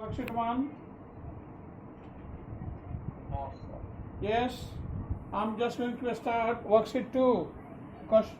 Worksheet 1. No, sir. Yes. I'm just going to start worksheet 2. Question.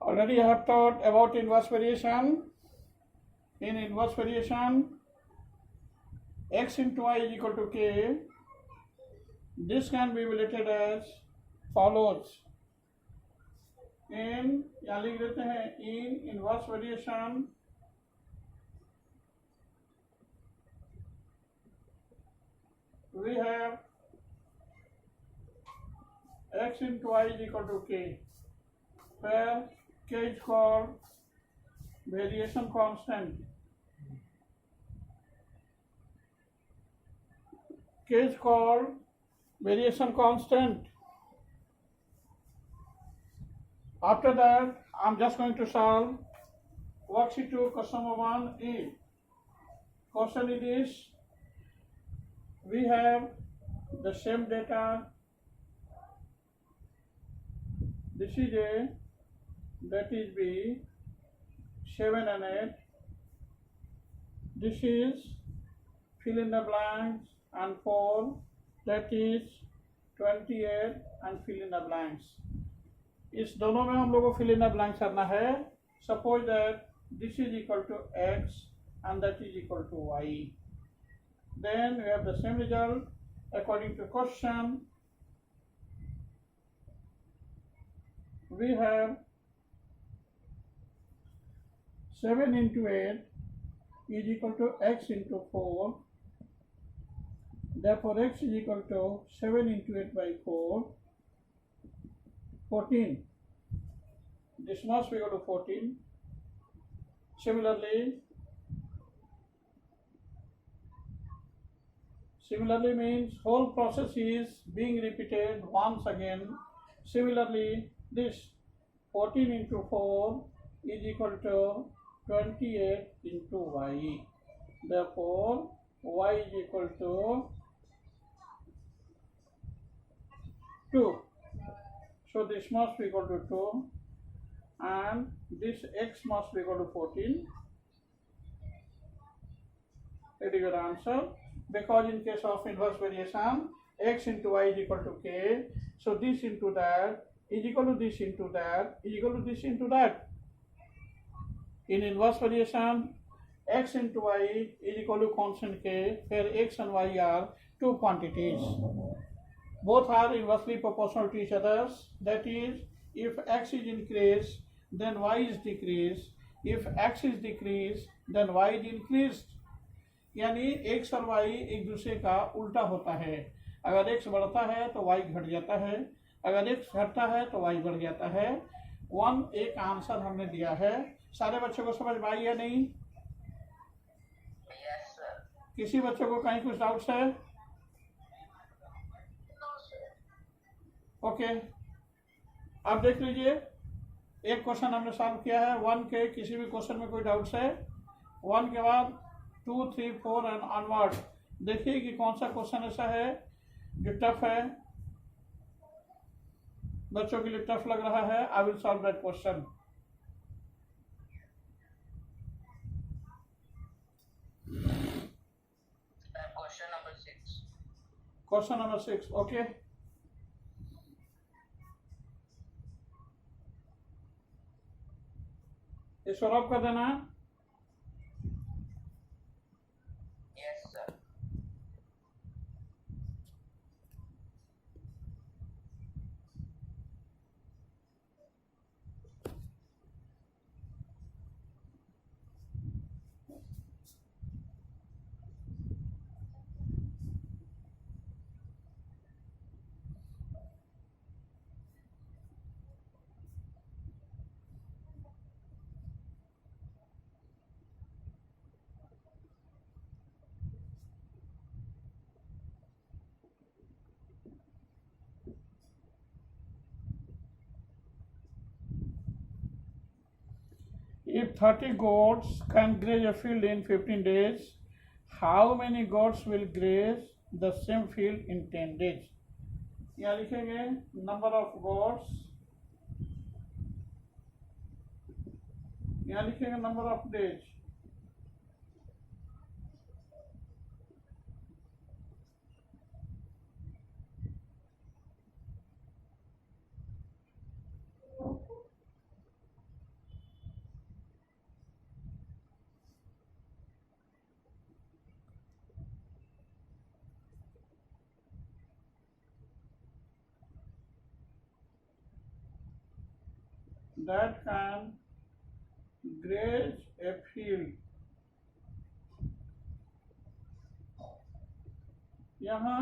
Already I have taught about inverse variation. In inverse variation, x into y is equal to k. This can be related as follows. In यहाँ लिख देते हैं in inverse variation we have x into y is equal to k, where k is called variation constant. K is called variation constant. After that, I'm just going to solve worksheet 2, question number 1E. Question is this: we have the same data. This is A, that is B, 7 and 8. This is fill in the blanks and 4, that is 28 and fill in the blanks. इस दोनों में हम लोग को fill in the blanks करना है. Suppose that this is equal to x and that is equal to y. Then we have the same result according to question. We have 7 into 8 is equal to x into 4. Therefore, x is equal to 7 into 8 by 4, 14. This must be equal to 14. Similarly means whole process is being repeated once again. Similarly, this 14 into 4 is equal to 28 into y. Therefore, y is equal to 2. So this must be equal to 2 and this x must be equal to 14. It is your answer, because in case of inverse variation, x into y is equal to k. So this into that is equal to this into that is equal to this into that. In inverse variation, x into y is equal to constant k, where x and y are two quantities. Both are inversely proportional to each other. That is, if x is increased, then y is decreased. If x is decreased, then y is increased. यानी x और y एक दूसरे का उल्टा होता है. अगर x बढ़ता है तो y घट जाता है, अगर x घटता है तो y बढ़ जाता है. 1 एक आंसर हमने दिया है. सारे बच्चों को समझ में आई या नहीं? Yes, sir. किसी बच्चों को कहीं कुछ डाउट्स है? No, sir. ओके, अब देख लीजिए, एक क्वेश्चन हमने सॉल्व किया है. 1 के किसी भी क्वेश्चन में कोई डाउट्स है? 1 के बाद 2, 3, 4 एंड ऑनवर्ड. देखिए कि कौन सा क्वेश्चन ऐसा है जो टफ है, बच्चों के लिए टफ लग रहा है. I will solve that question. Question number 6. Question number 6. Okay. इसको रब कर देना। Yes, sir. If 30 goats can graze a field in 15 days, how many goats will graze the same field in 10 days? यहाँ लिखेंगे number of goats, यहाँ लिखेंगे number of days. That can graze a field. यहाँ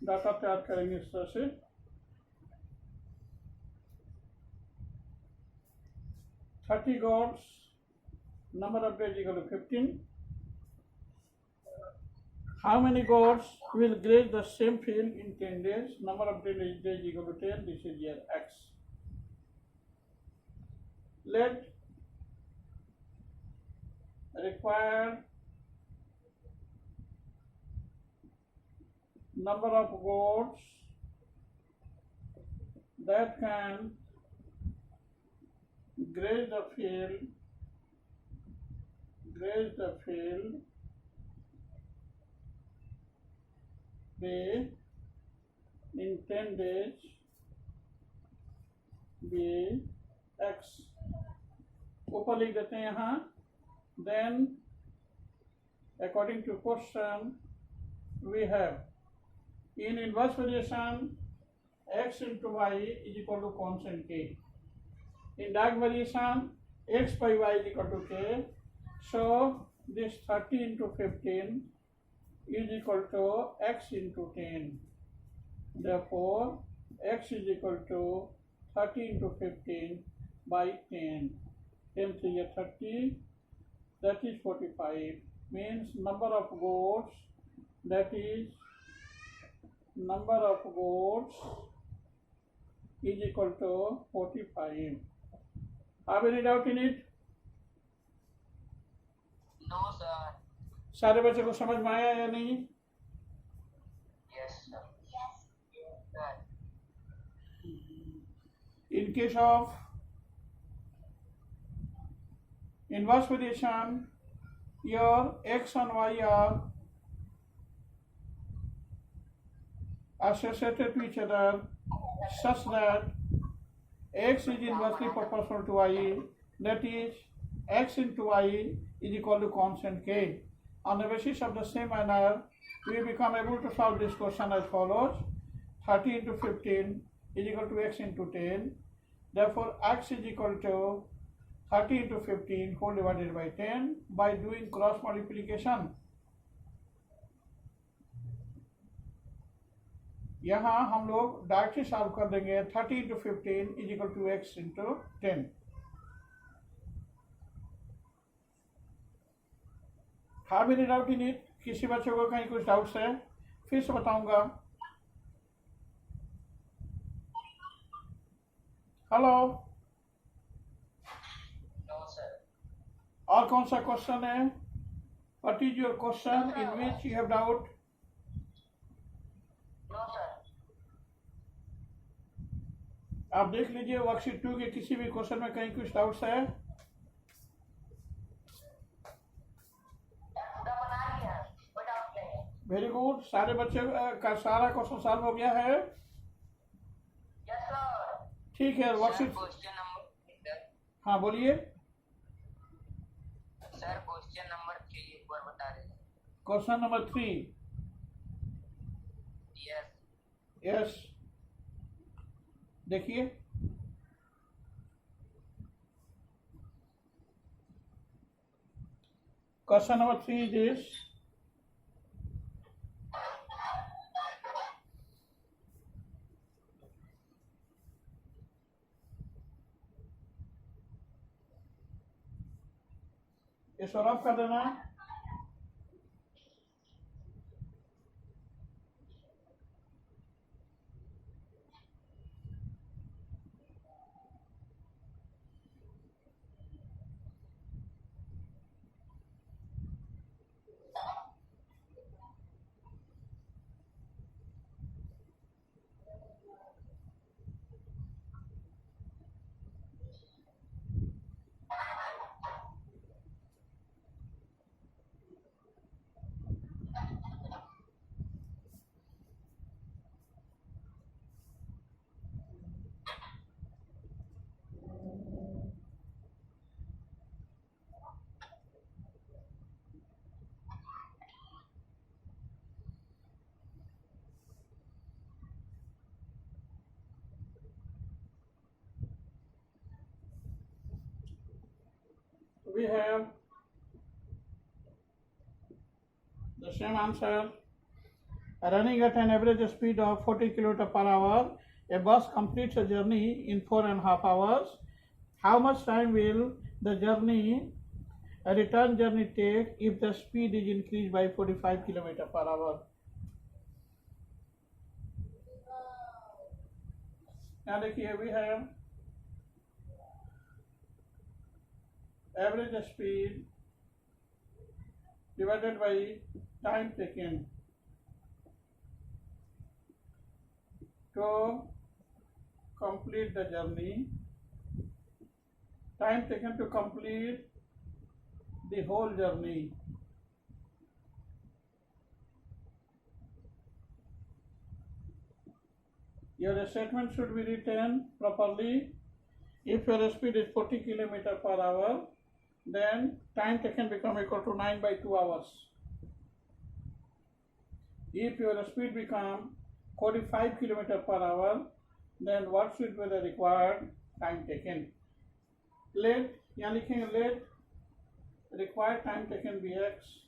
data तैयार करेंगे इस तरह से। Thirty goats, number of days equal to 15. How many goats will graze the same field in 10 days? Number of days equal to 10. This is here X. Let required number of goats that can graze the field be in 10 days be X. ऊपर लिख देते हैं यहाँ। Then according to question we have in inverse variation x into y is equal to constant k. In direct variation x by y is equal to k. So this 30 into 15 is equal to x into 10. Therefore x is equal to 30 into 15 by 10. 10 3 is 30, that is 45. Means number of goats, that is number of goats is equal to 45. Have any doubt in it? No, sir. सारे बच्चों को समझ में आया या नहीं? Yes, sir. Yes. Sir. In case of inverse variation, your x and y are associated to each other such that x is inversely proportional to y, that is x into y is equal to constant k. On the basis of the same manner, we become able to solve this question as follows. 30 into 15 is equal to x into 10. Therefore, x is equal to 30 into 15 whole divided by 10 by doing cross multiplication. यहाँ हम लोग directly solve कर देंगे। 30 into 15 is equal to x into 10. Have any doubt in it? किसी बच्चों को कहीं कुछ डाउट्स है? फिर से बताऊंगा। Hello, No, sir. और कौन सा क्वेश्चन है? What is your question in which you have doubt? No, sir. आप देख लीजिए वर्कशीट 2 के किसी भी क्वेश्चन में कहीं कुछ डाउट्स है? पूरा बना लिया, कोई डाउट नहीं है। Very good. सारे बच्चे का सारा क्वेश्चन सॉल्व हो गया है? Yes, sir. ठीक है। Worksheet Question number 6, sir. हाँ बोलिए। सर क्वेश्चन नंबर 3 एक बार बता दें। Question number 3, yes. यस, देखिए क्वेश्चन नंबर 3 इज दिस, ये सॉल्व कर देना। We have the same answer. Running at an average speed of 40 km per hour, a bus completes a journey in 4.5 hours. How much time will the return journey take if the speed is increased by 45 km per hour? Now देखिए, we have average speed divided by time taken to complete the journey, time taken to complete the whole journey. Your statement should be written properly. If your speed is 40 km per hour, then time taken become equal to 9 by 2 hours. If your speed become 45 km per hour, then what should be the required time taken? Let, यहाँ लिखेंगे let required time taken be x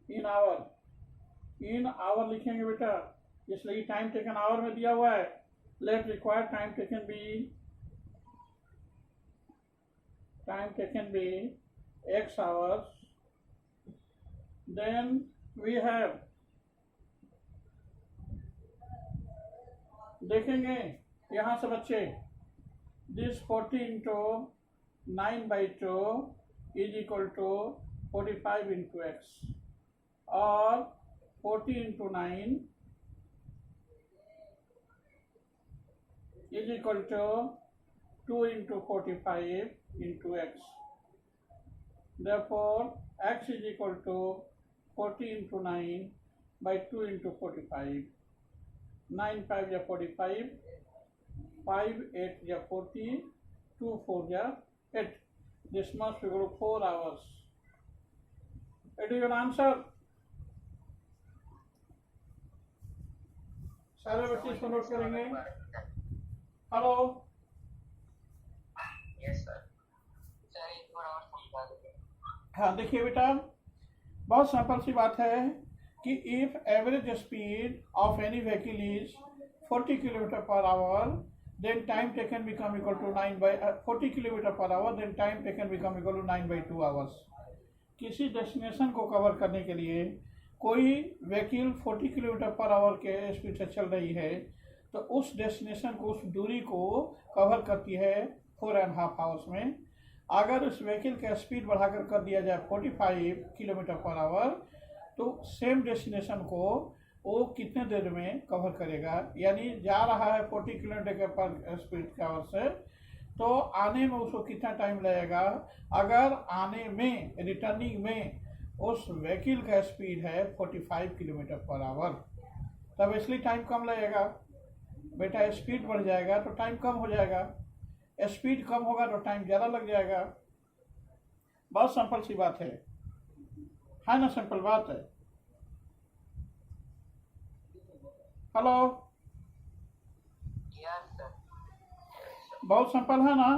in hour लिखेंगे बेटा, इसलिए time taken our में दिया हुआ है। Let required time taken be x hours. Then we have, देखेंगे यहाँ से बच्चे, this 40 into 9 by 2 is equal to 45 into x, और 40 into 9 is equal to 2 into 45 into x. Therefore, x is equal to 40 into 9 by 2 into 45. 9 5 या 45, 5 8 या 40, 2 4 या 8. This must be equal to 4 hours. It is your answer. सारे बच्चे इसको note करेंगे। Hello, yes sir. Sir एक बार और समझा दीजिए। हाँ देखिए बेटा, बहुत सिंपल सी बात है कि if average speed of any vehicle is 40 kilometre per hour, then time taken become equal to 9 by 40 kilometre per hour, then time taken become equal to 9 by 2 hours. किसी डेस्टिनेशन को कवर करने के लिए कोई vehicle 40 kilometre per hour के speed से चल रही है, तो उस डेस्टिनेशन को, उस दूरी को कवर करती है 4.5 hours में. अगर उस व्हीकल का स्पीड बढ़ाकर कर दिया जाए 45 किलोमीटर पर आवर, तो सेम डेस्टिनेशन को वो कितने देर में कवर करेगा, यानी जा रहा है 40 किलोमीटर के पर स्पीड के आवर से, तो आने में उसको कितना टाइम लगेगा. अगर आने में, रिटर्निंग में उस व्हीकल का स्पीड है 45 किलोमीटर पर आवर, तब इसलिए टाइम कम लगेगा बेटा. स्पीड बढ़ जाएगा तो टाइम कम हो जाएगा. स्पीड कम होगा तो टाइम ज़्यादा लग जाएगा। बहुत सिंपल सी बात है ना, सिंपल बात है। Hello, yes sir. बहुत सिंपल है ना।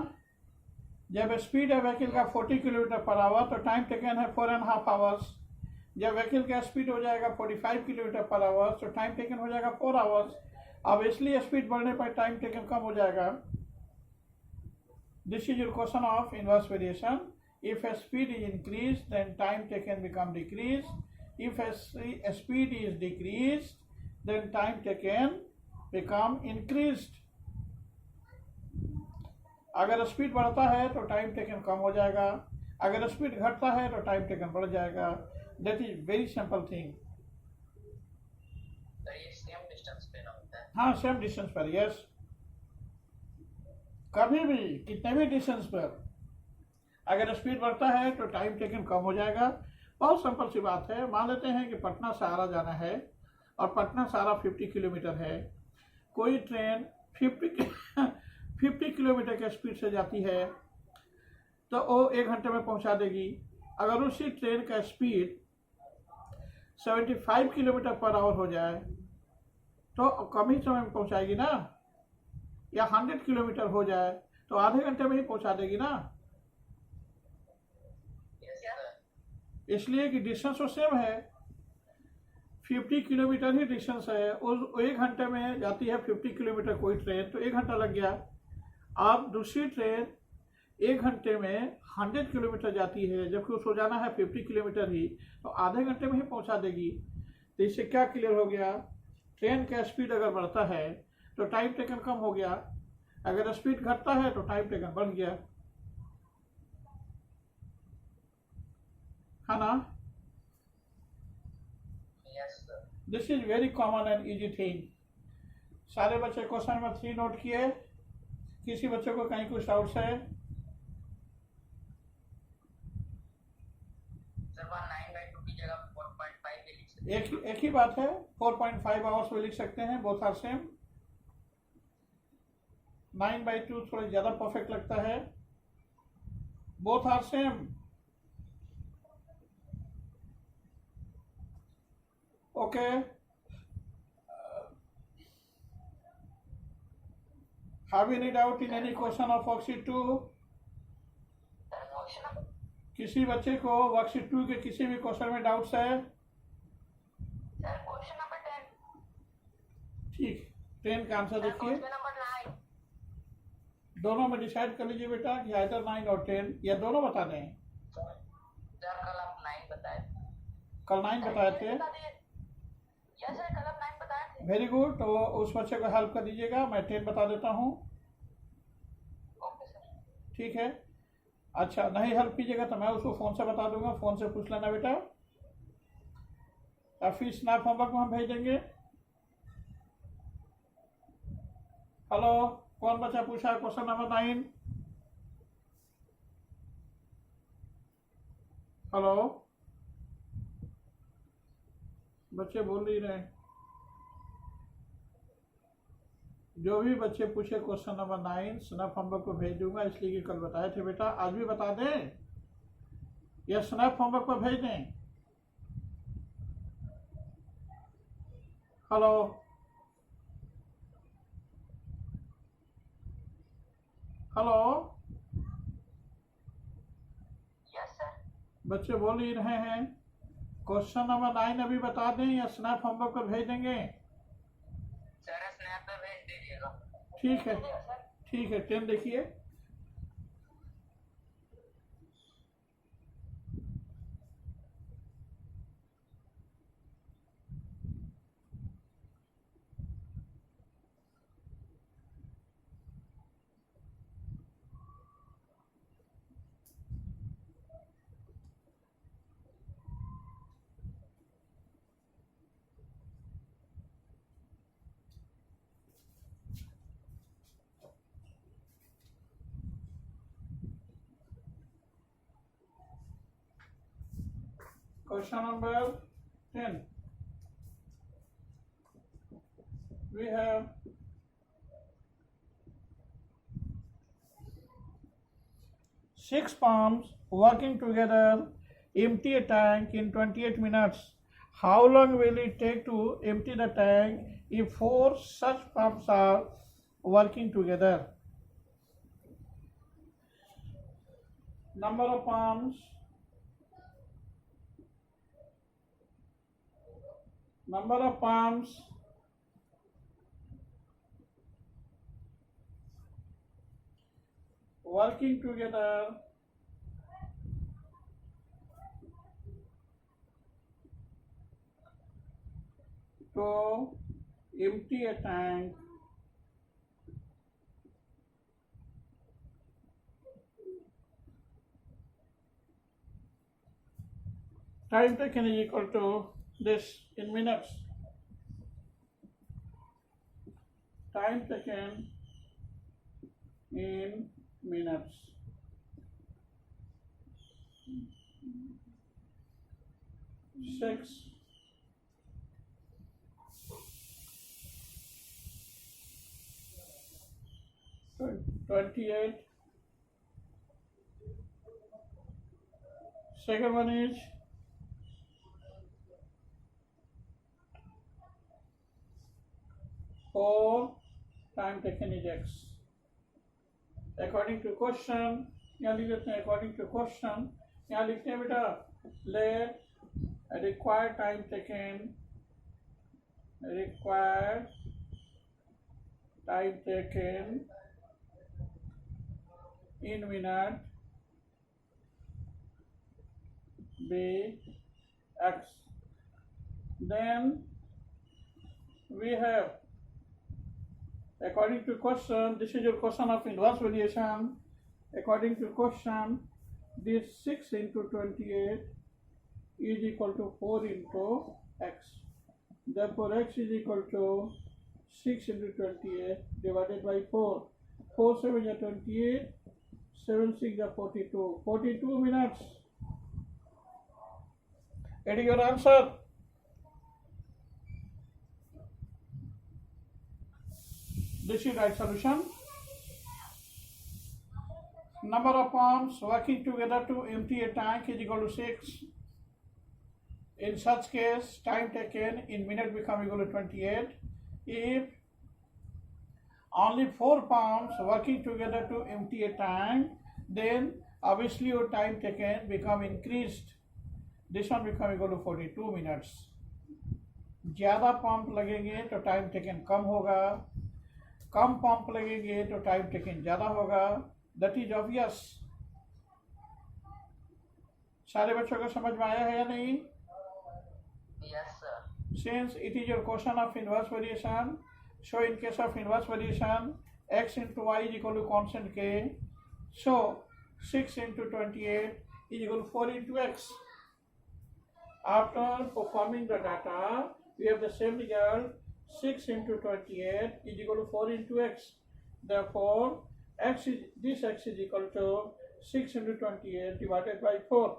जब स्पीड है व्हीकल का 40 किलोमीटर पर आवर तो टाइम टेकन है 4.5 आवर्स। जब व्हीकल का स्पीड हो जाएगा 45 किलोमीटर पर आवर तो टाइम टेकन हो जाएगा 4 आवर्स। अब इसलिए स्पीड बढ़ने पर टाइम टेकन कम हो जाएगा। This is your question of inverse variation. If a speed is increased then time taken become decreased. If a speed is decreased then time taken become increased. अगर speed बढ़ता है तो time taken कम हो जाएगा, अगर speed घटता है तो टाइम टेकन बढ़ जाएगा। That is very simple thing. Sir ये सेम डिस्टेंस पे ना होता है? हाँ, सेम डिस्टेंस पर, यस। कभी भी कितने भी डिस्टेंस पर अगर स्पीड बढ़ता है तो टाइम टेकन कम हो जाएगा। बहुत सिंपल सी बात है। मान लेते हैं कि पटना सहारा जाना है और पटना सहारा 50 किलोमीटर है। कोई ट्रेन 50 किलोमीटर के स्पीड से जाती है तो वो 1 घंटे में पहुंचा देगी। अगर उसी ट्रेन का स्पीड 75 किलोमीटर पर आवर हो जाए तो कम ही समय में पहुंचाएगी ना, या 100 किलोमीटर हो जाए तो आधे घंटे में ही पहुंचा देगी ना। इसलिए कि डिस्टेंस तो सेम है, 50 किलोमीटर ही डिस्टेंस है। उस 1 घंटे में जाती है 50 किलोमीटर कोई ट्रेन तो 1 घंटा लग गया। अब दूसरी ट्रेन 1 घंटे में 100 किलोमीटर जाती है जबकि उसको जाना है 50 किलोमीटर ही, तो आधे घंटे में ही पहुंचा देगी। तो इससे क्या क्लियर हो गया? ट्रेन का स्पीड अगर बढ़ता है तो टाइम टेकन कम हो गया, अगर स्पीड घटता है तो टाइम टेकन बढ़ गया, है ना। Yes sir. This is very common and easy thing. सारे बच्चे क्वेश्चन नंबर 3 नोट किए? किसी बच्चे को कहीं कुछ डाउट्स है? सर 9/2 की जगह 4.5 भी लिख सकते हैं? एक ही बात है, 4.5 आवर्स में लिख सकते हैं, बोथ आर सेम। 9/2 थोड़ा ज़्यादा परफेक्ट लगता है, both are same. Okay, have any doubt in any question of worksheet 2? Sir question किसी बच्चे को वर्कशीट 2 के किसी भी क्वेश्चन में डाउट्स है? Sir question number 10। ठीक, 10 का आंसर देखिए। Question number 9। दोनों में डिसाइड कर लीजिए बेटा कि आइदर 9 और 10 या दोनों बता दें। सर कल आप 9 बताए थे। कल 9 बताए थे? यस सर, कल आप 9 बताए थे। वेरी गुड, तो उस बच्चे को हेल्प कर दीजिएगा, मैं 10 बता देता हूँ। Okay sir. ठीक है, अच्छा नहीं हेल्प कीजिएगा तो मैं उसको फ़ोन से बता दूंगा, फ़ोन से पूछ लेना बेटा, या फिर स्नैप होमवर्क में हम भेज देंगे। हेलो, कौन बच्चा पूछा क्वेश्चन नंबर 9? हेलो, बच्चे बोल नहीं रहे। जो भी बच्चे पूछे क्वेश्चन नंबर 9 स्नैप होमवर्क को भेज दूंगा, इसलिए कि कल बताए थे बेटा, आज भी बता दें या स्नैप होमवर्क पर भेज दें? Hello, hello, yes sir. बच्चे बोल ही रहे हैं। क्वेश्चन नंबर 9 अभी बता दें या स्नैप होमवर्क पर भेज देंगे? सर स्नैप पे भेज दीजिएगा। ठीक है, ठीक है, 10 देखिए। Question number 10. We have 6 pumps working together empty a tank in 28 minutes. How long will it take to empty the tank if 4 such pumps are working together? Number of pumps, working together to empty a tank time taken is equal to this in minutes. Time taken in minutes. Six. 28. Second one is four time taken is x. According to question, यहाँ लिख देते हैं according to question, यहाँ लिखते हैं बेटा let required time taken in minute be x. Then we have, according to question, this is your question of inverse variation. According to question, this 6 into 28 is equal to 4 into x. Therefore, x is equal to 6 into 28 divided by 4. 4 7 is 28, 7 6 is 42. 42 minutes. It is your answer. This is right solution. Number of pumps working together to empty a tank is equal to 6. In such case, time taken in minute become equal to 28. If only 4 pumps working together to empty a tank, then obviously your time taken become increased. This one become equal to 42 minutes. ज़्यादा pump लगेंगे तो time taken कम होगा, कम pump लगेंगे तो time taken ज़्यादा होगा. That is obvious. सारे बच्चों को समझ में आया है या नहीं? Yes, sir. Since it is your question of inverse variation, so in case of inverse variation, x into y is equal to constant k. So 6 into 28 is equal to 4 into x. After performing the data, we have the same result. 6 into 28 is equal to 4 into x. Therefore, this x is equal to 6 into 28 divided by 4.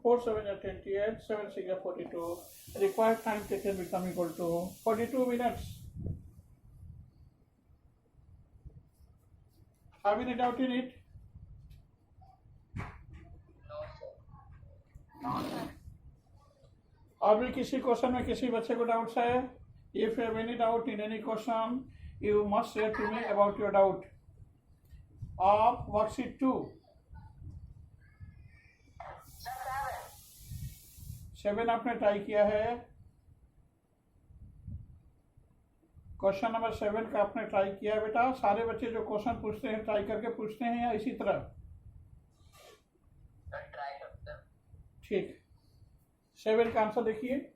4 7 is 28, 7 6 is 42. Required time taken become equal to 42 minutes. Have you any doubt in it? No, sir. और भी किसी question में किसी बच्चे को doubts है? If you have any doubt in any question, you must say to me about your doubt. Of worksheet 2. 7 आपने try किया है. क्वेश्चन नंबर 7 का आपने ट्राई किया है बेटा. सारे बच्चे जो क्वेश्चन पूछते हैं ट्राई करके पूछते हैं या इसी तरह? ट्राई करते हैं. ठीक. 7 का आंसर देखिए.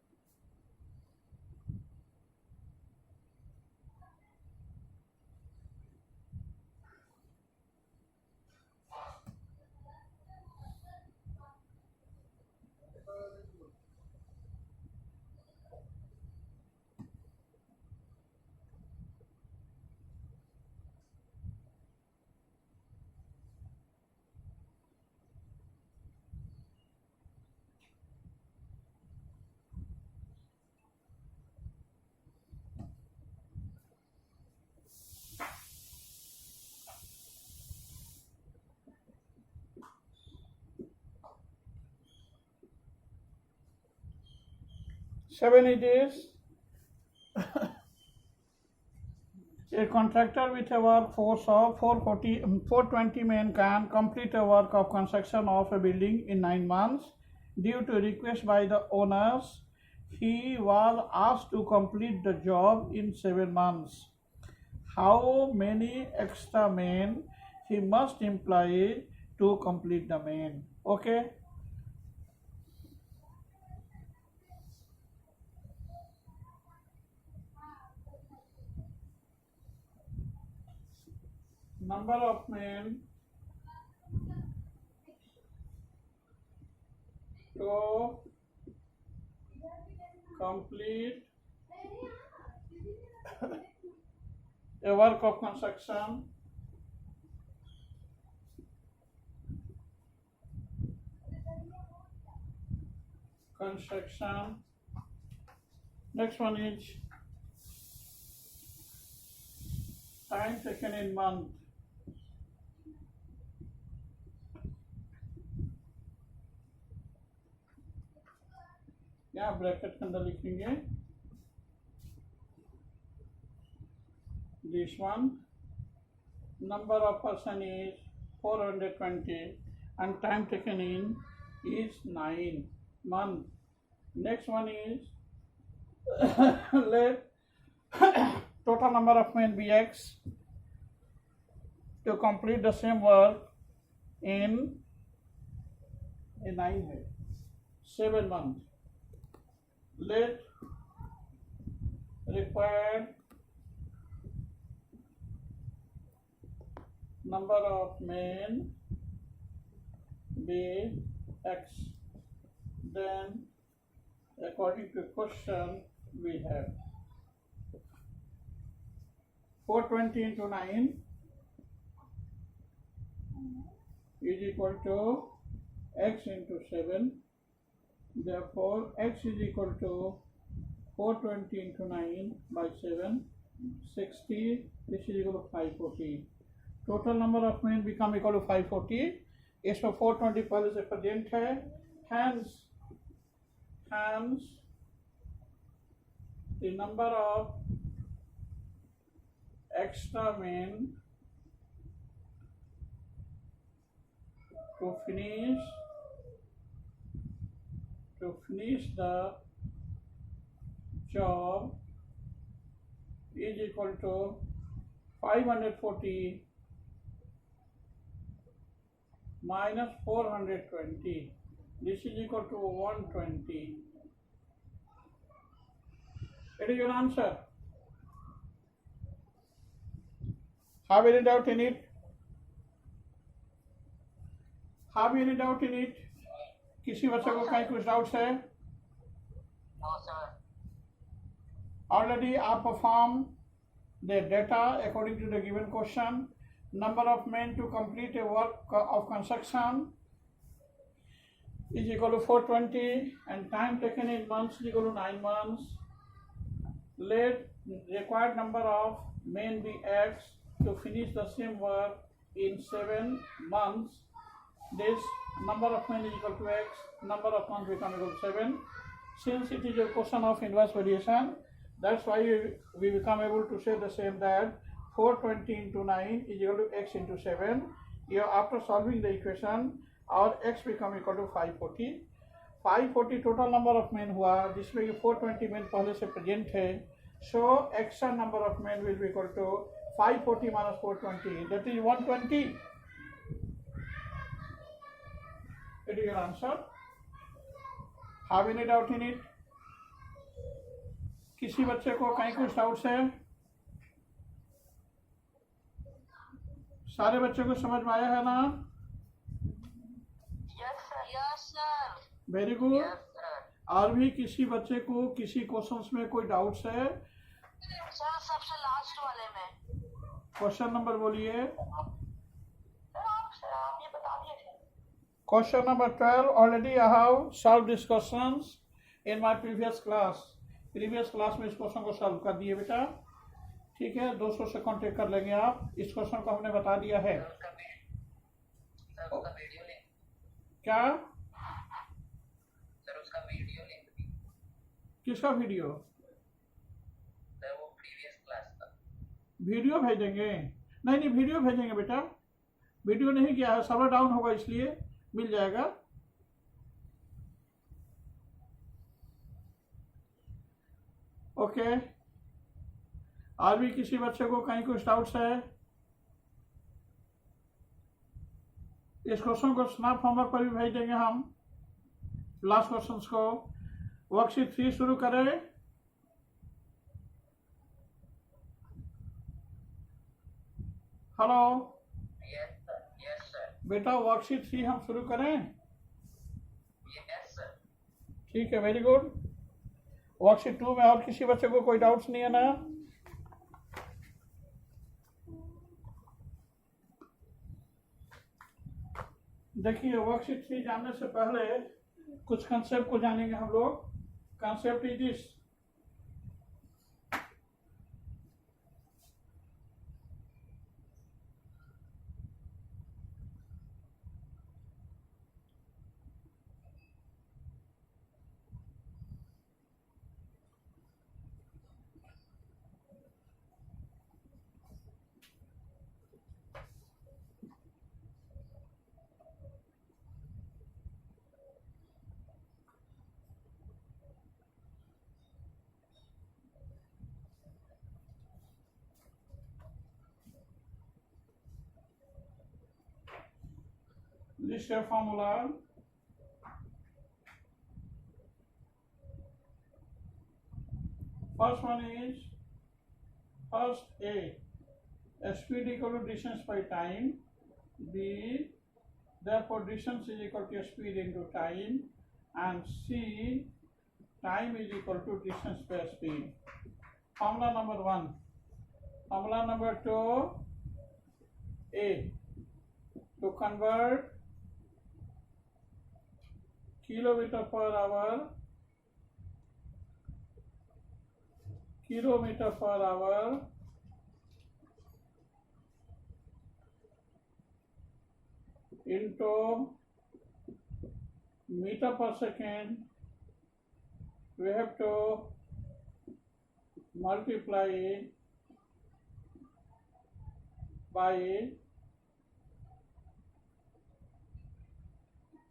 7 is this. A contractor with a workforce of 420 men can complete a work of construction of a building in 9 months. Due to request by the owners, he was asked to complete the job in 7 months. How many extra men he must employ to complete the main? Okay. Number of men to complete a work of construction Next one is time taken in month. यहाँ bracket के अंदर लिखेंगे this one. Number of person is 420 and time taken in is 9 months. Next one is let total number of men be x to complete the same work in 7 months. Let required number of men be x. Then according to question we have 420 into 9 is equal to x into 7. Therefore x is equal to 420 into 9 by 7, 60. This is equal to 540. Total number of men become equal to 540. इसमें 420 पहले से present है. Hence the number of extra men to finish the job is equal to 540 minus 420. This is equal to 120. It is your answer. Have any doubt in it? Have any doubt in it? किसी बच्चे को कहीं कुछ doubts है? No, sir. Already I perform the data according to the given question. Number of men to complete a work of construction is equal to 420 and time taken in months is equal to 9 months. Let required number of men be x to finish the same work in 7 months. This number of men is equal to x, number of months become equal to 7. Since it is a question of inverse variation, that's why we become able to say the same, that 420 into 9 is equal to x into 7. Here after solving the equation, our x become equal to 540. 540 total number of men हुआ, जिसमें कि 420 men पहले से present है. So extra number of men will be equal to 540 minus 420. That is 120. It is your answer. Have any doubt in it? किसी बच्चे को कहीं कुछ डाउट्स है? सारे बच्चों को समझ में आया है ना? Yes, sir. Yes, sir. Very good. Yes, sir. और भी किसी बच्चे को किसी क्वेश्चंस में कोई डाउट्स है? Sir, सबसे लास्ट वाले में. क्वेश्चन नंबर बोलिए. सर आप ये बता दिए थे. Question number 12. Already I have solved these questions in my previous class. Previous class में इस क्वेश्चन को सॉल्व कर दिए बेटा. ठीक है, 200 से कांटेक्ट कर लेंगे आप. इस क्वेश्चन को हमने बता दिया है. उसका वीडियो लिंक. क्या? सर उसका वीडियो लिंक. किसका वीडियो? सर वो प्रीवियस क्लास का। वीडियो भेजेंगे? नहीं नहीं, वीडियो भेजेंगे बेटा। वीडियो नहीं किया है, सर्वर डाउन होगा, इसलिए मिल जाएगा। ओके, आज भी किसी बच्चे को कहीं कुछ डाउट्स है? इस क्वेश्चन को स्नैप होमवर्क पर भी भेज देंगे हम, लास्ट क्वेश्चंस को। वर्कशीट 3 शुरू करें। Hello yes sir. बेटा, वर्कशीट 3 हम शुरू करें? Yes sir. ठीक है, वेरी गुड। वर्कशीट 2 में और किसी बच्चे को कोई डाउट्स नहीं है ना? देखिए, वर्कशीट 3 जानने से पहले कुछ कंसेप्ट को जानेंगे हम लोग। Concept is this: list a formula. First one is, first A, speed equal to distance by time. B, therefore distance is equal to speed into time. And C, time is equal to distance by speed. Formula number 1. Formula number 2, A, to convert kilometer per hour into meter per second, we have to multiply by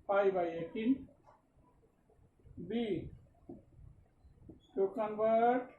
pi by 18. B, to convert